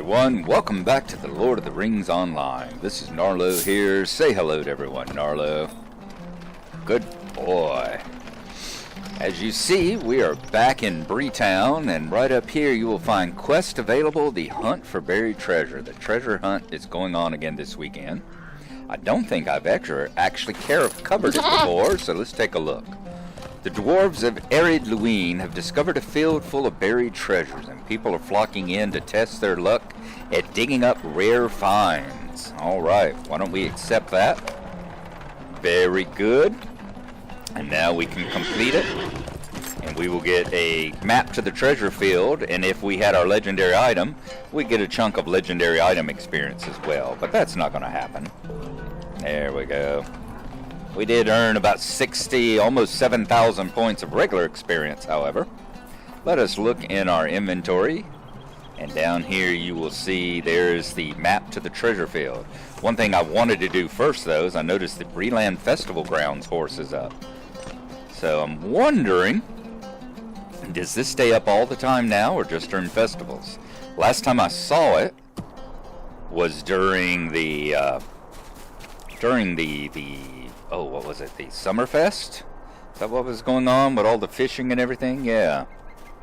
everyone, welcome back to the Lord of the Rings Online. This is Gnarlo here. Say hello to everyone, Gnarlo. Good boy. As you see, we are back in Breetown, and right up here you will find quest available, the hunt for buried treasure. The treasure hunt is going on again this weekend. I don't think I've actually covered it before, so let's take a look. The Dwarves of Ered Luin have discovered a field full of buried treasures, and people are flocking in to test their luck at digging up rare finds. Alright, why don't we accept that? Very good. And now we can complete it, and we will get a map to the treasure field, and if we had our legendary item, we get a chunk of legendary item experience as well, but that's not going to happen. There we go. We did earn about 60, almost 7,000 points of regular experience, however. Let us look in our inventory, and down here you will see there's the map to the treasure field. One thing I wanted to do first, though, is I noticed the Breland Festival Grounds horse is up. So I'm wondering, does this stay up all the time now, or just during festivals? Last time I saw it was during the oh, what was it? The Summerfest? Is that what was going on with all the fishing and everything? Yeah.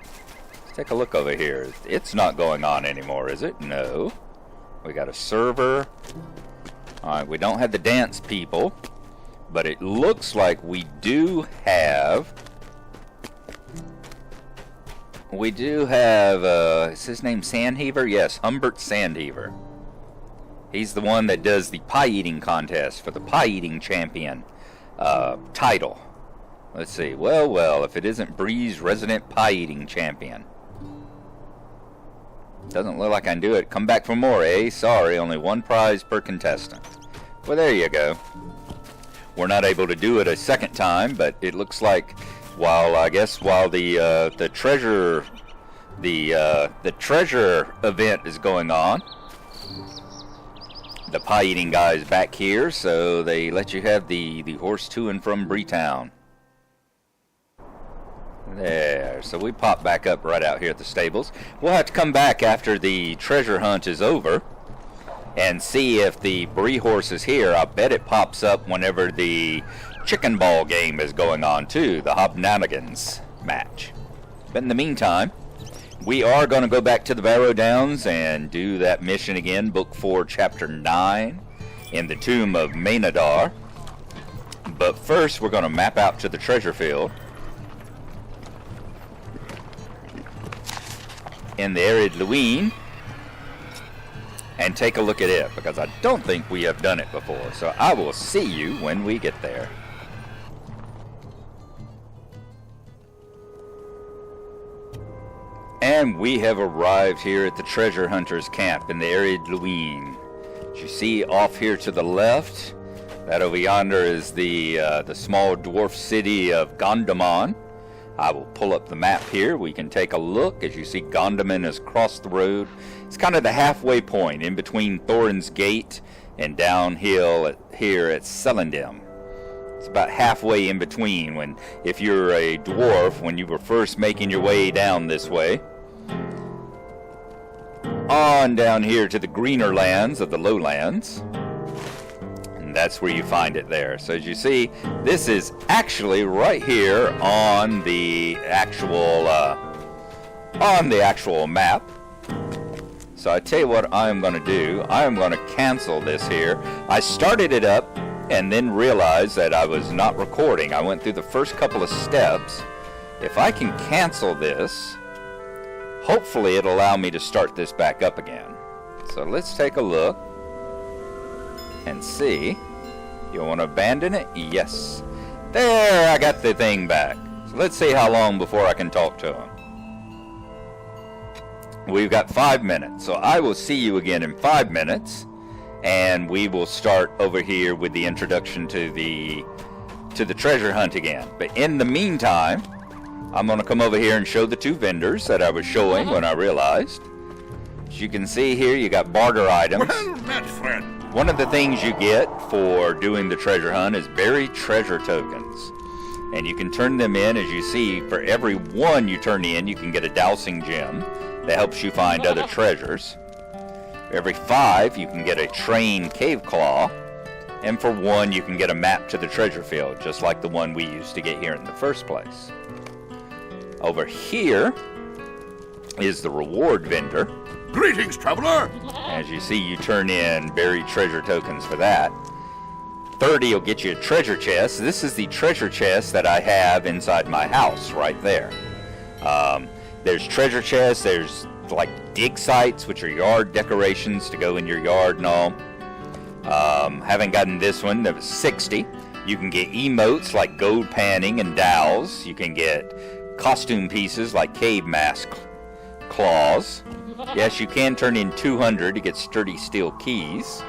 Let's take a look over here. It's not going on anymore, is it? No. We got a server. Alright, we don't have the dance people, but it looks like we do have... is his name Sandheaver? Yes, Humbert Sandheaver. He's the one that does the pie eating contest for the pie eating champion title. Let's see. Well, if it isn't Bree's resident pie eating champion. Doesn't look like I can do it. Come back for more, eh? Sorry, only one prize per contestant. Well, there you go. We're not able to do it a second time, but it looks like while the treasure event is going on, the pie eating guy's back here, so they let you have the horse to and from Breetown. There, so we pop back up right out here at the stables. We'll have to come back after the treasure hunt is over and see if the Bree horse is here. I bet it pops up whenever the chicken ball game is going on too, the Hobnanigans match. But in the meantime, we are going to go back to the Barrow Downs and do that mission again, Book 4, Chapter 9, in the Tomb of Maynadar. But first, we're going to map out to the treasure field in the Ered Luin and take a look at it, because I don't think we have done it before. So I will see you when we get there. And we have arrived here at the treasure hunters camp in the Ered Luin. As you see off here to the left, that over yonder is the small dwarf city of Gondomar. I will pull up the map here. We can take a look. As you see, Gondomar is across the road. It's kind of the halfway point in between Thorin's Gate and downhill here at Celendem. It's about halfway in between if you're a dwarf, when you were first making your way down this way. On down here to the greener lands of the lowlands, and that's where you find it there. So as you see, this is actually right here on the actual map. So I tell you what I am going to do. I am going to cancel this here. I started it up and then realized that I was not recording. I went through the first couple of steps. If I can cancel this, hopefully it'll allow me to start this back up again. So let's take a look and see. You want to abandon it? Yes. There, I got the thing back. So let's see how long before I can talk to him. We've got 5 minutes, so I will see you again in 5 minutes, and we will start over here with the introduction to the treasure hunt again. But in the meantime, I'm going to come over here and show the two vendors that I was showing when I realized. As you can see here, you got barter items. Well met, friend. One of the things you get for doing the treasure hunt is buried treasure tokens. And you can turn them in. As you see, for every one you turn in, you can get a dowsing gem that helps you find other treasures. every 5, you can get a train cave claw. And for 1, you can get a map to the treasure field, just like the one we used to get here in the first place. Over here is the reward vendor. Greetings, traveler! As you see, you turn in buried treasure tokens for that. 30 will get you a treasure chest. This is the treasure chest that I have inside my house right there. There's treasure chests, there's like dig sites, which are yard decorations to go in your yard and all. Haven't gotten this one. There was 60. You can get emotes like gold panning and dowels. You can get costume pieces like cave mask claws. Yes, you can turn in 200 to get sturdy steel keys.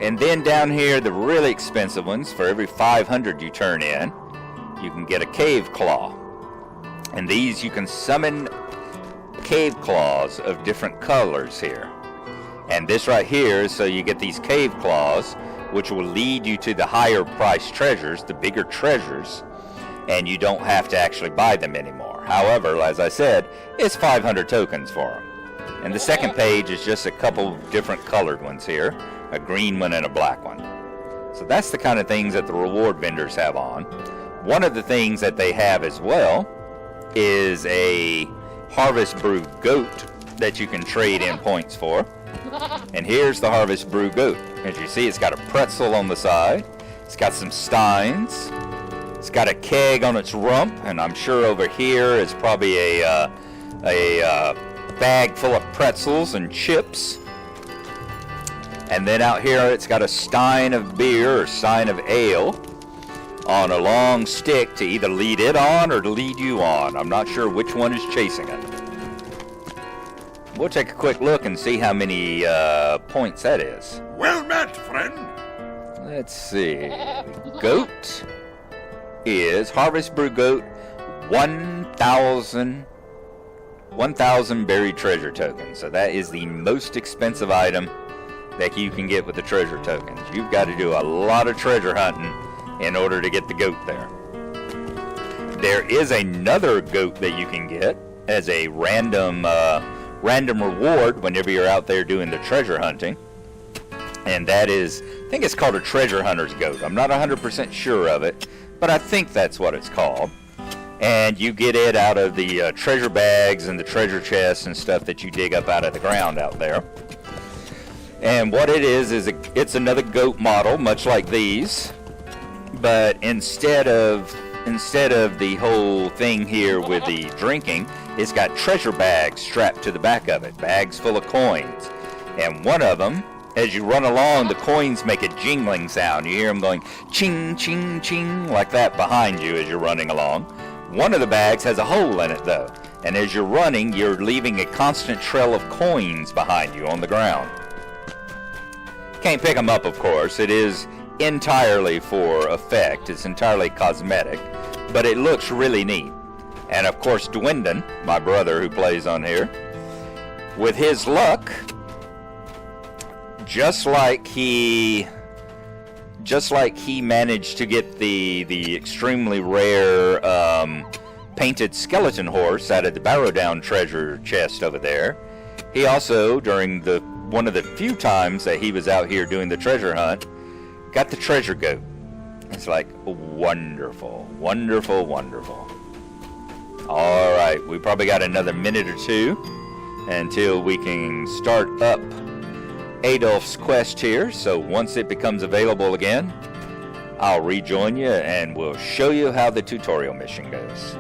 And then down here, the really expensive ones, for every 500 you turn in, you can get a cave claw. And these, you can summon cave claws of different colors here. And this right here is so you get these cave claws, which will lead you to the higher priced treasures, the bigger treasures, and you don't have to actually buy them anymore. However, as I said, it's 500 tokens for them. And the second page is just a couple different colored ones here, a green one and a black one. So that's the kind of things that the reward vendors have on. One of the things that they have as well is a Harvest Brew goat that you can trade in points for. And here's the Harvest Brew goat. As you see, it's got a pretzel on the side. It's got some steins. It's got a keg on its rump, and I'm sure over here is probably a bag full of pretzels and chips. And then out here, it's got a stein of beer or stein of ale on a long stick to either lead it on or to lead you on. I'm not sure which one is chasing it. We'll take a quick look and see how many points that is. Well met, friend. Let's see. Goat is Harvest Brew Goat, 1,000 buried treasure tokens. So that is the most expensive item that you can get with the treasure tokens. You've got to do a lot of treasure hunting in order to get the goat there. There is another goat that you can get as a random reward whenever you're out there doing the treasure hunting. And that is, I think it's called a treasure hunter's goat. I'm not 100% sure of it, but I think that's what it's called. And you get it out of the treasure bags and the treasure chests and stuff that you dig up out of the ground out there. And what it is it's another goat model, much like these, but instead of the whole thing here with the drinking, it's got treasure bags strapped to the back of it, bags full of coins. And one of them, as you run along, the coins make a jingling sound. You hear them going ching, ching, ching, like that behind you as you're running along. One of the bags has a hole in it, though. And as you're running, you're leaving a constant trail of coins behind you on the ground. Can't pick them up, of course. It is entirely for effect. It's entirely cosmetic, but it looks really neat. And of course, Dwindon, my brother who plays on here, with his luck, just like he managed to get the extremely rare painted skeleton horse out of the Barrows treasure chest over there, he also, during one of the few times that he was out here doing the treasure hunt, got the treasure goat. It's like wonderful, wonderful, wonderful. All right, we probably got another minute or two until we can start up Adolf's quest here. So once it becomes available again, I'll rejoin you and we'll show you how the tutorial mission goes.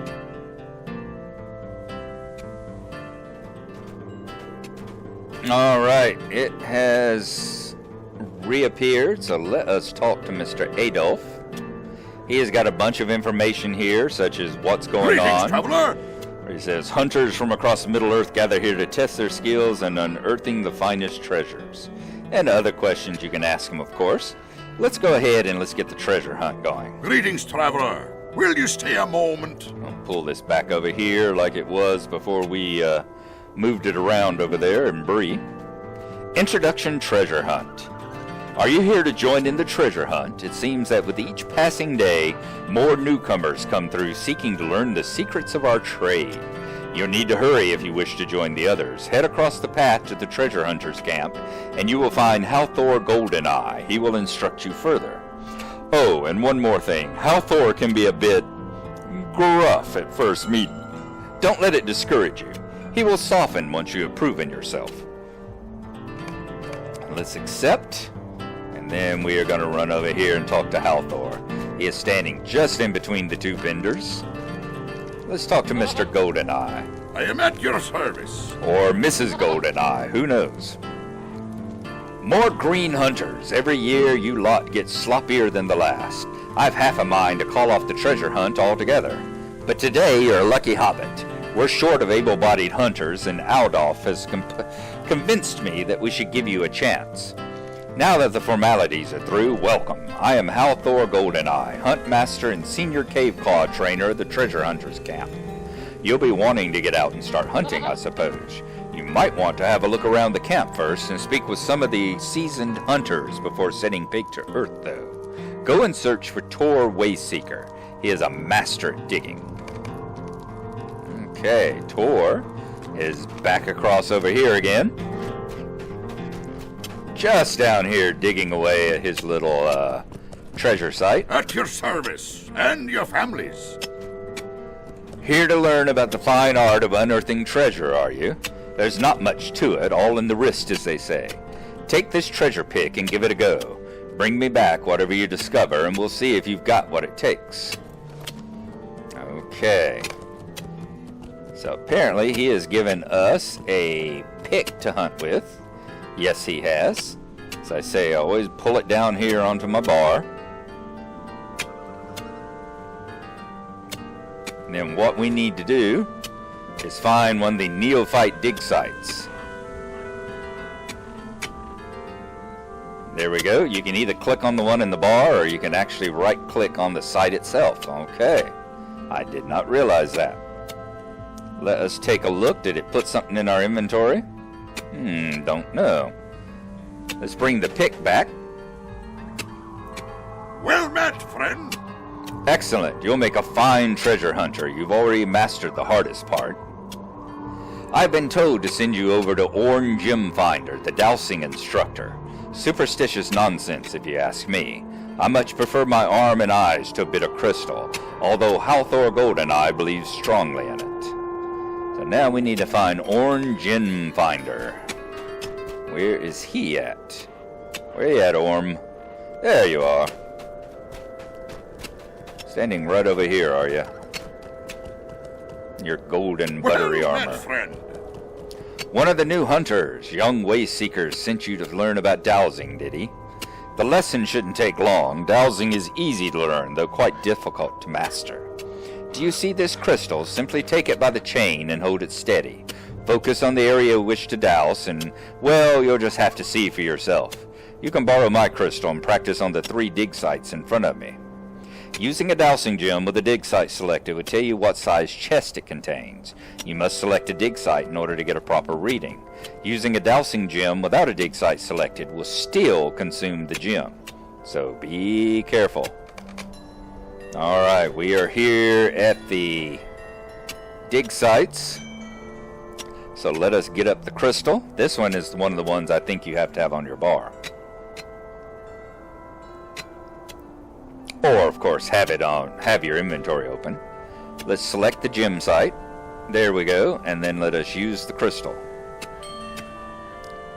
All right, it has reappeared, so let us talk to Mr. Adolf. He has got a bunch of information here, such as what's going on. Traveler. He says, hunters from across the Middle-earth gather here to test their skills in unearthing the finest treasures. And other questions you can ask him, of course. Let's go ahead and let's get the treasure hunt going. Greetings, traveler. Will you stay a moment? I'll pull this back over here like it was before we moved it around over there in Bree. Introduction Treasure Hunt. Are you here to join in the treasure hunt? It seems that with each passing day, more newcomers come through seeking to learn the secrets of our trade. You'll need to hurry if you wish to join the others. Head across the path to the treasure hunter's camp, and you will find Halthor Goldeneye. He will instruct you further. Oh, and one more thing. Halthor can be a bit gruff at first meeting. Don't let it discourage you. He will soften once you have proven yourself. Let's accept, and then we are going to run over here and talk to Halthor. He is standing just in between the two vendors. Let's talk to Mr. Goldeneye. I am at your service. Or Mrs. Goldeneye, who knows? More green hunters. Every year you lot get sloppier than the last. I've half a mind to call off the treasure hunt altogether. But today you're a lucky hobbit. We're short of able-bodied hunters, and Aldolf has convinced me that we should give you a chance. Now that the formalities are through, welcome. I am Halthor Goldeneye, Hunt Master and Senior Cave Claw Trainer at the Treasure Hunters Camp. You'll be wanting to get out and start hunting, I suppose. You might want to have a look around the camp first and speak with some of the seasoned hunters before setting feet to earth, though. Go and search for Tor Wayseeker. He is a master at digging. Okay, Tor is back across over here again. Just down here digging away at his little treasure site. At your service, and your families. Here to learn about the fine art of unearthing treasure, are you? There's not much to it, all in the wrist, as they say. Take this treasure pick and give it a go. Bring me back whatever you discover, and we'll see if you've got what it takes. Okay. So apparently he has given us a pick to hunt with. Yes, he has. As I say, I always pull it down here onto my bar. And then what we need to do is find one of the neophyte dig sites. There we go. You can either click on the one in the bar, or you can actually right-click on the site itself. Okay. I did not realize that. Let us take a look. Did it put something in our inventory? Don't know. Let's bring the pick back. Well met, friend. Excellent. You'll make a fine treasure hunter. You've already mastered the hardest part. I've been told to send you over to Orn Gem Finder, the dowsing instructor. Superstitious nonsense, if you ask me. I much prefer my arm and eyes to a bit of crystal, although Halthor Goldeneye believes strongly in it. So now we need to find Orn Gem Finder. Where is he at? Where you at, Orm? There you are. Standing right over here, are you? Your golden buttery armor. Friend. One of the new hunters, young Wayseekers, sent you to learn about dowsing, did he? The lesson shouldn't take long. Dowsing is easy to learn, though quite difficult to master. Do you see this crystal? Simply take it by the chain and hold it steady. Focus on the area you wish to douse, and, well, you'll just have to see for yourself. You can borrow my crystal and practice on the 3 dig sites in front of me. Using a dowsing gem with a dig site selected will tell you what size chest it contains. You must select a dig site in order to get a proper reading. Using a dowsing gem without a dig site selected will still consume the gem. So be careful. Alright, we are here at the dig sites. So let us get up the crystal. This one is one of the ones I think you have to have on your bar. Or, of course, have your inventory open. Let's select the gem site. There we go. And then let us use the crystal.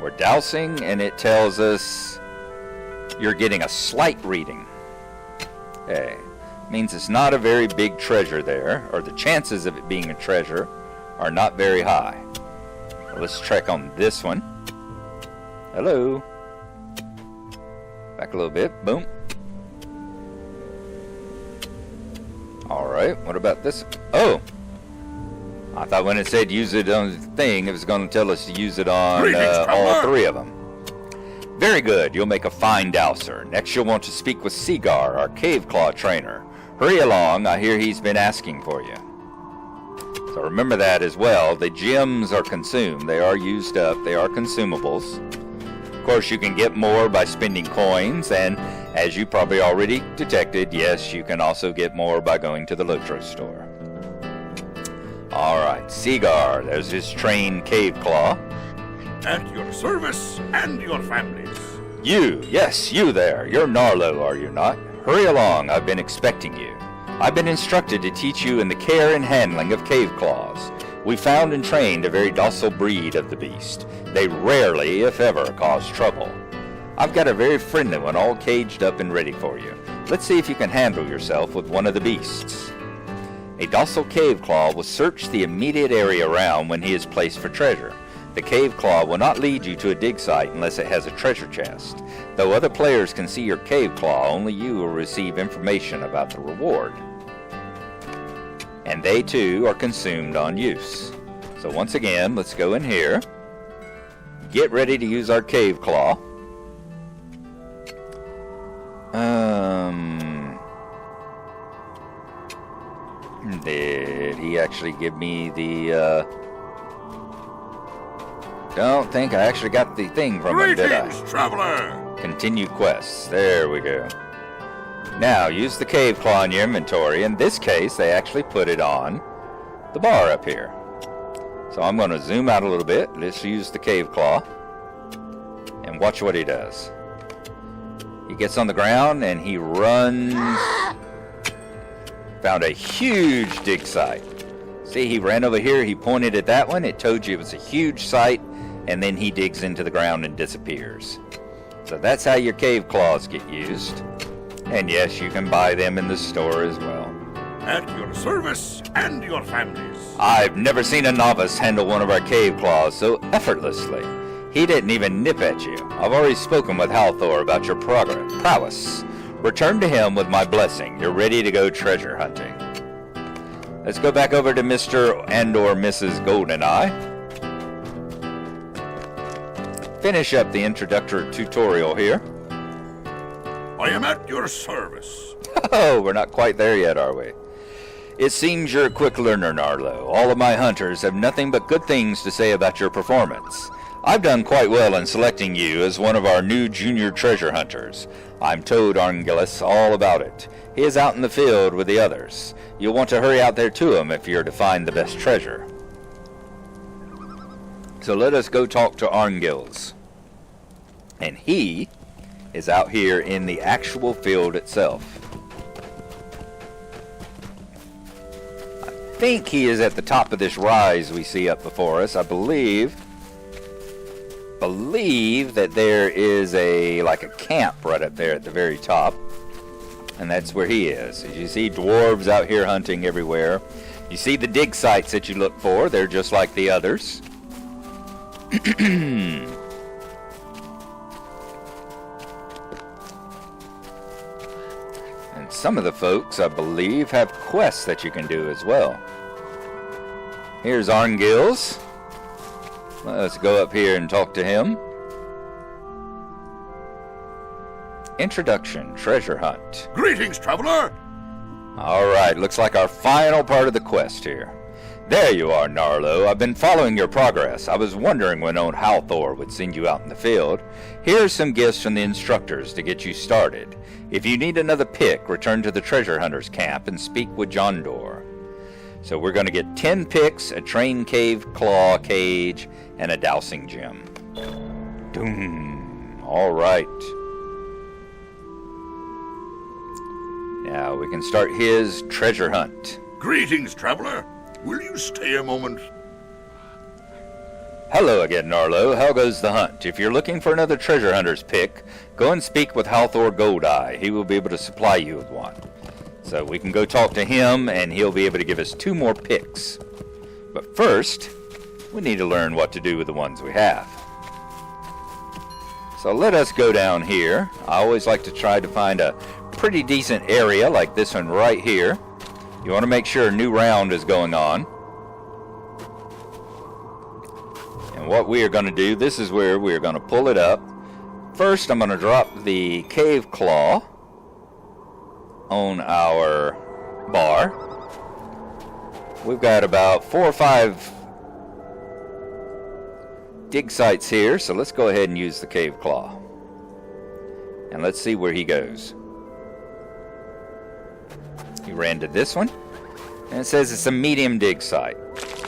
We're dowsing, and it tells us you're getting a slight reading. Okay. Means it's not a very big treasure there, or the chances of it being a treasure are not very high. So let's check on this one. Hello. Back a little bit. Boom. Alright, what about this? Oh! I thought when it said use it on the thing, it was going to tell us to use it on all 3 of them. Very good, you'll make a fine dowser. Next you'll want to speak with Seagar, our cave claw trainer. Hurry along, I hear he's been asking for you. So remember that as well. The gems are consumed, they are used up, they are consumables. Of course, you can get more by spending coins, and as you probably already detected, yes, you can also get more by going to the LOTRO store. Alright, Seagar, there's his trained cave claw. At your service and your families. You, yes, you there. You're Gnarlo, are you not? Hurry along, I've been expecting you. I've been instructed to teach you in the care and handling of cave claws. We found and trained a very docile breed of the beast. They rarely, if ever, cause trouble. I've got a very friendly one all caged up and ready for you. Let's see if you can handle yourself with one of the beasts. A docile cave claw will search the immediate area around when he is placed for treasure. The cave claw will not lead you to a dig site unless it has a treasure chest. Though other players can see your cave claw, only you will receive information about the reward. And they too are consumed on use. So once again, let's go in here. Get ready to use our cave claw. Did he actually give me the, Don't think I actually got the thing from him, did I? Greetings, traveler! Continue quests. There we go. Now, use the cave claw in your inventory. In this case, they actually put it on the bar up here. So I'm going to zoom out a little bit. Let's use the cave claw. And watch what he does. He gets on the ground and he runs. Found a huge dig site. See, he ran over here. He pointed at that one. It told you it was a huge site. And then he digs into the ground and disappears. So that's how your cave claws get used. And yes, you can buy them in the store as well. At your service and your families. I've never seen a novice handle one of our cave claws so effortlessly. He didn't even nip at you. I've already spoken with Halthor about your prowess. Return to him with my blessing. You're ready to go treasure hunting. Let's go back over to Mr. and/or Mrs. Goldeneye. Finish up the introductory tutorial here. I am at your service. Oh, we're not quite there yet, are we? It seems you're a quick learner, Gnarlo. All of my hunters have nothing but good things to say about your performance. I've done quite well in selecting you as one of our new junior treasure hunters. I'm told Arngillis all about it. He is out in the field with the others. You'll want to hurry out there to him if you're to find the best treasure. So let us go talk to Arngillis. And he is out here in the actual field itself. I think he is at the top of this rise we see up before us. I believe that there is like a camp right up there at the very top. And that's where he is. As you see dwarves out here hunting everywhere. You see the dig sites that you look for. They're just like the others. And some of the folks, I believe, have quests that you can do as well. Here's Arngillis. Let's go up here and talk to him. Introduction, treasure hunt. Greetings, traveler! Alright, looks like our final part of the quest here. There you are, Gnarlo. I've been following your progress. I was wondering when old Halthor would send you out in the field. Here's some gifts from the instructors to get you started. If you need another pick, return to the treasure hunters camp and speak with Jondor. So we're going to get 10 picks, a train cave claw cage, and a dowsing gem. Doom. Alright. Now we can start his treasure hunt. Greetings, traveler. Will you stay a moment? Hello again, Gnarlo. How goes the hunt? If you're looking for another treasure hunter's pick, go and speak with Halthor Goldeye. He will be able to supply you with one. So we can go talk to him, and he'll be able to give us 2 more picks. But first, we need to learn what to do with the ones we have. So let us go down here. I always like to try to find a pretty decent area like this one right here. You want to make sure a new round is going on. And what we are going to do, this is where we are going to pull it up. First, I'm going to drop the cave claw on our bar. We've got about 4 or 5 dig sites here, so let's go ahead and use the cave claw. And let's see where he goes. He ran to this one. And it says it's a medium dig site.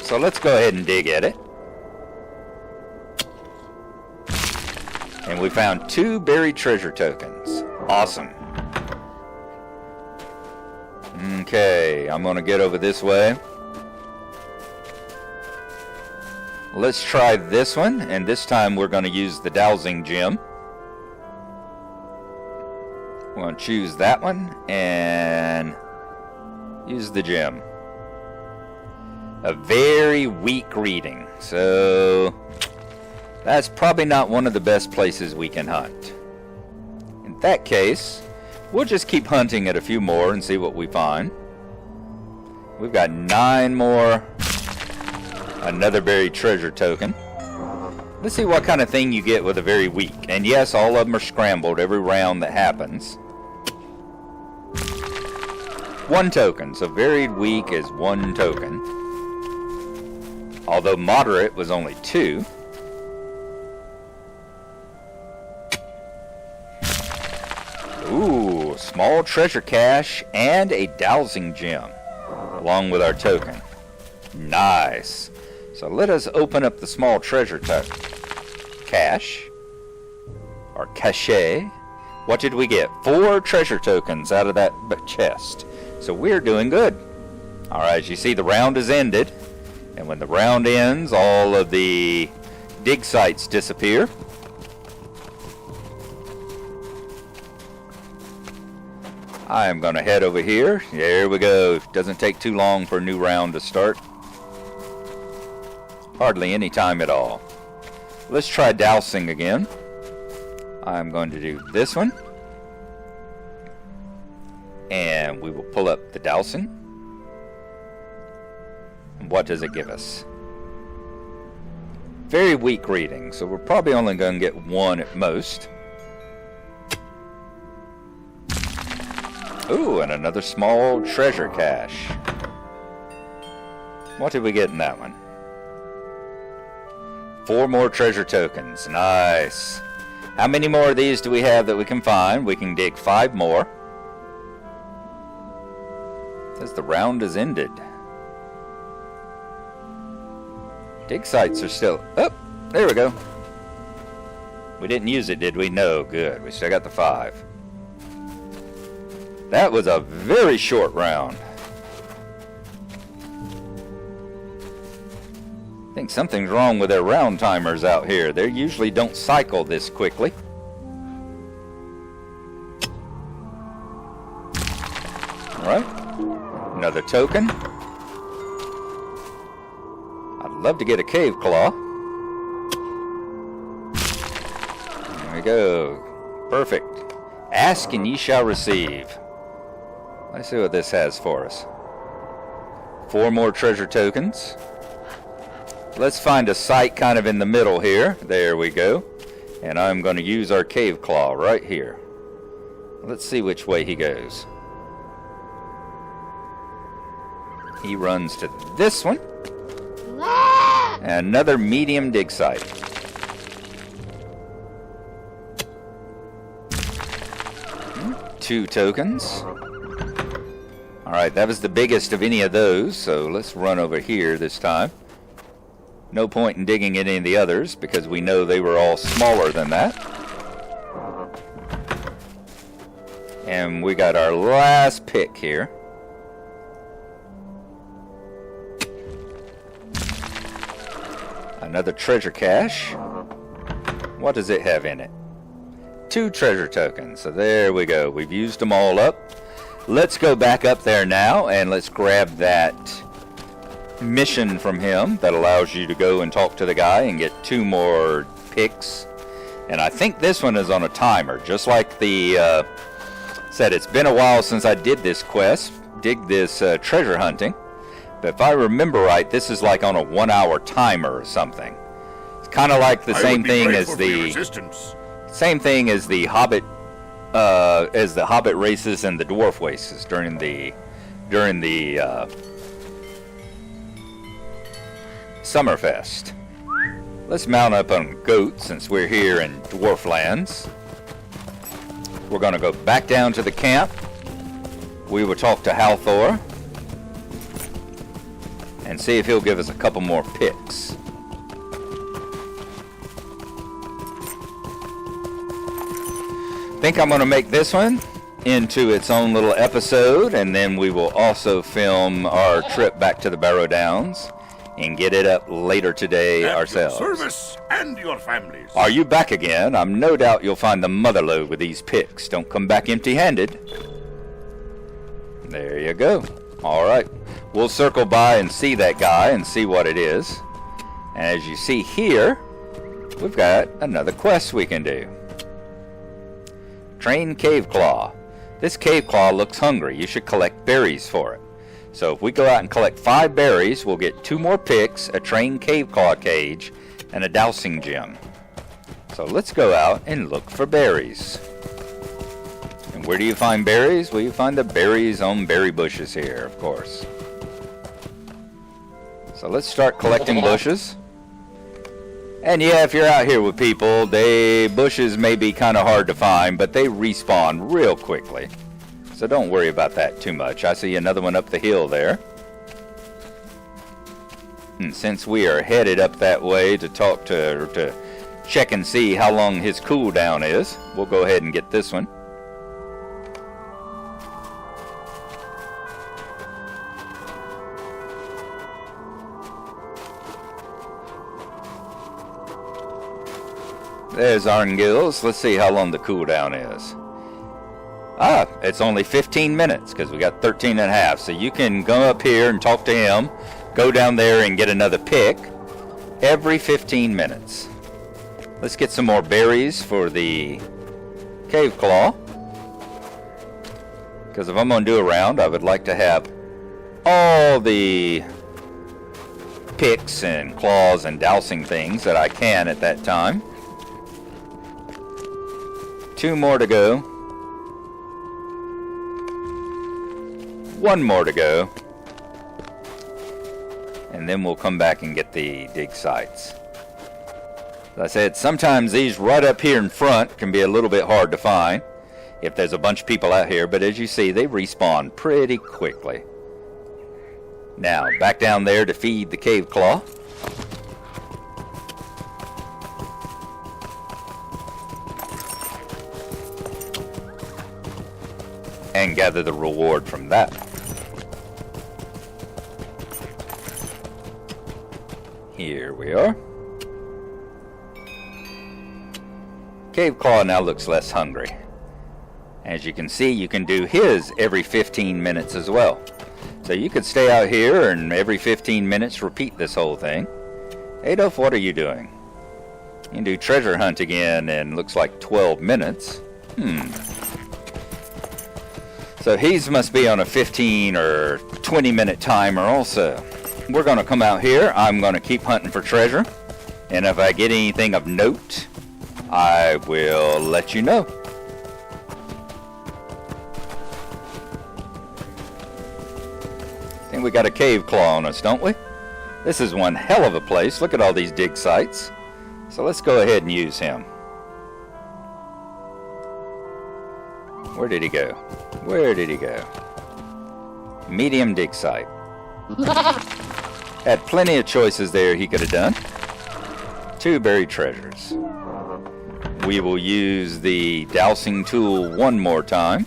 So let's go ahead and dig at it. And we found 2 buried treasure tokens. Awesome. Okay, I'm gonna get over this way. Let's try this one, and this time we're gonna use the dowsing gem. We're gonna choose that one and use the gem. A very weak reading, so that's probably not one of the best places we can hunt. In that case, we'll just keep hunting at a few more and see what we find. We've got 9 more. Another buried treasure token. Let's see what kind of thing you get with a very weak. And yes, all of them are scrambled every round that happens. 1 token, so very weak is 1 token. Although moderate was only 2. Ooh, small treasure cache and a dowsing gem along with our token. Nice. So let us open up the small treasure cache or cache. What did we get? 4 treasure tokens out of that chest. So we're doing good. All right, as you see, the round is ended. And when the round ends, all of the dig sites disappear. I am going to head over here. There we go. Doesn't take too long for a new round to start. Hardly any time at all. Let's try dowsing again. I'm going to do this one. And we will pull up the dowsing. And what does it give us? Very weak reading, so we're probably only going to get 1 at most. Ooh, and another small treasure cache. What did we get in that one? 4 more treasure tokens. Nice. How many more of these do we have that we can find? We can dig 5 more. Says the round is ended. Dig sites are still... Oh, there we go. We didn't use it, did we? No, good. We still got the 5. That was a very short round. I think something's wrong with their round timers out here. They usually don't cycle this quickly. Alright. Another token. I'd love to get a cave claw. There we go. Perfect. Ask and ye shall receive. Let's see what this has for us. 4 more treasure tokens. Let's find a site kind of in the middle here. There we go. And I'm going to use our cave claw right here. Let's see which way he goes. He runs to this one. And another medium dig site. Two tokens. Alright, that was the biggest of any of those, so let's run over here this time. No point in digging any of the others, because we know they were all smaller than that. And we got our last pick here. Another treasure cache. What does it have in it? 2 treasure tokens. So there we go. We've used them all up. Let's go back up there now and let's grab that mission from him that allows you to go and talk to the guy and get 2 more picks. And I think this one is on a timer, just like the said. It's been a while since I did this quest, this treasure hunting. But if I remember right, this is like on a 1-hour timer or something. It's kind of like the same thing as the Hobbit, races and the Dwarf races during the Summerfest. Let's mount up on goat since we're here in Dwarf lands. We're going to go back down to the camp. We will talk to Halthor. and see if he'll give us a couple more picks. Think I'm going to make this one into its own little episode, and then we will also film our trip back to the Barrow Downs and get it up later today ourselves. Your service and your families. Are you back again? I'm no doubt you'll find the motherlode with these picks. Don't come back empty-handed. There you go. All right. We'll circle by and see that guy and see what it is. And as you see here, we've got another quest we can do. Train Cave Claw. This cave claw looks hungry. You should collect berries for it. So if we go out and collect 5 berries, we'll get 2 more picks, a trained cave claw cage, and a dowsing gem. So let's go out and look for berries. And where do you find berries? Well, you find the berries on berry bushes here, of course. So let's start collecting bushes. And yeah, if you're out here with people, bushes may be kind of hard to find, but they respawn real quickly. So don't worry about that too much. I see another one up the hill there. And since we are headed up that way to check and see how long his cooldown is, we'll go ahead and get this one. There's Arngils. Let's see how long the cooldown is. It's only 15 minutes because we got 13 and a half. So you can go up here and talk to him, go down there and get another pick every 15 minutes. Let's get some more berries for the cave claw. Because if I'm going to do a round, I would like to have all the picks and claws and dowsing things that I can at that time. 2 more to go. 1 more to go. And then we'll come back and get the dig sites. As I said, sometimes these right up here in front can be a little bit hard to find if there's a bunch of people out here, but as you see, they respawn pretty quickly. Now, back down there to feed the cave claw. And gather the reward from that. Here we are. Cave Claw now looks less hungry. As you can see, you can do his every 15 minutes as well. So you could stay out here and every 15 minutes repeat this whole thing. Adolf, what are you doing? You can do treasure hunt again in looks like 12 minutes. So he must be on a 15 or 20 minute timer also. We're going to come out here. I'm going to keep hunting for treasure. And if I get anything of note, I will let you know. I think we got a cave claw on us, don't we? This is one hell of a place. Look at all these dig sites. So let's go ahead and use him. Where did he go? Where did he go? Medium dig site. Had plenty of choices there he could have done. 2 buried treasures. We will use the dowsing tool 1 more time.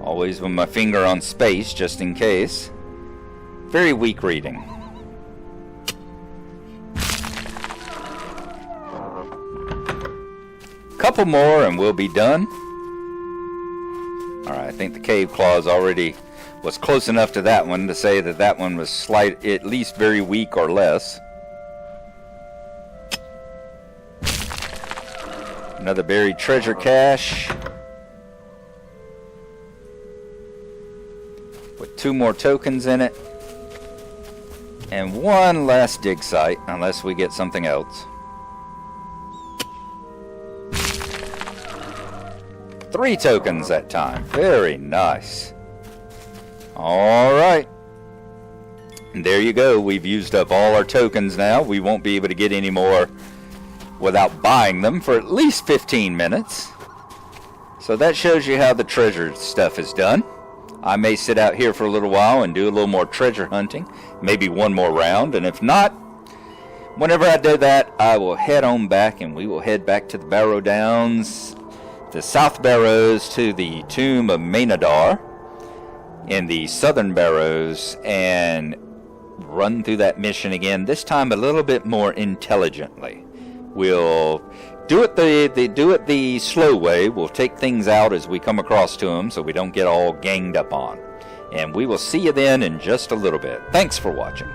Always with my finger on space just in case. Very weak reading. Couple more and we'll be done. Alright, I think the cave claws already was close enough to that one to say that that one was at least very weak or less. Another buried treasure cache. With 2 more tokens in it. And 1 last dig site, unless we get something else. 3 tokens that time. Very nice. Alright. And there you go. We've used up all our tokens now. We won't be able to get any more without buying them for at least 15 minutes. So that shows you how the treasure stuff is done. I may sit out here for a little while and do a little more treasure hunting, maybe one more round, and if not, whenever I do that, I will head on back and we will head back to the Barrow Downs, the South Barrows, to the Tomb of Maynadar in the Southern Barrows, and run through that mission again, this time a little bit more intelligently. We'll do it the slow way. We'll take things out as we come across to them so we don't get all ganged up on. And we will see you then in just a little bit. Thanks for watching.